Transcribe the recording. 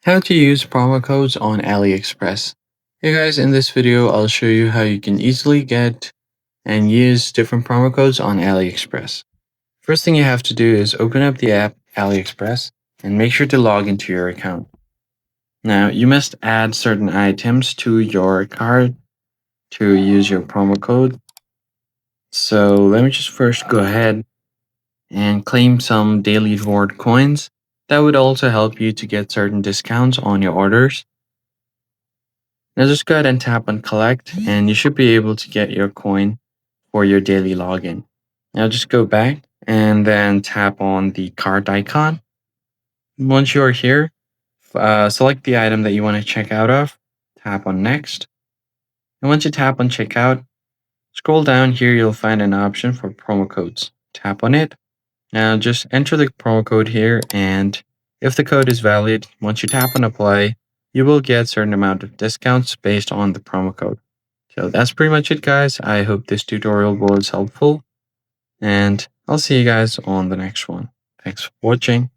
How to use promo codes on AliExpress. Hey guys, in this video, I'll show you how you can easily get and use different promo codes on AliExpress. First thing you have to do is open up the app AliExpress and make sure to log into your account. Now, you must add certain items to your cart to use your promo code. So let me just first go ahead and claim some daily reward coins. That would also help you to get certain discounts on your orders. Now just go ahead and tap on collect and you should be able to get your coin for your daily login. Now just go back and then tap on the cart icon. Once you're here, select the item that you want to check out of, tap on next. And once you tap on checkout, scroll down here, you'll find an option for promo codes. Tap on it. Now just enter the promo code here, and if the code is valid, once you tap on apply, you will get a certain amount of discounts based on the promo code. So that's pretty much it, guys. I hope this tutorial was helpful, and I'll see you guys on the next one. Thanks for watching.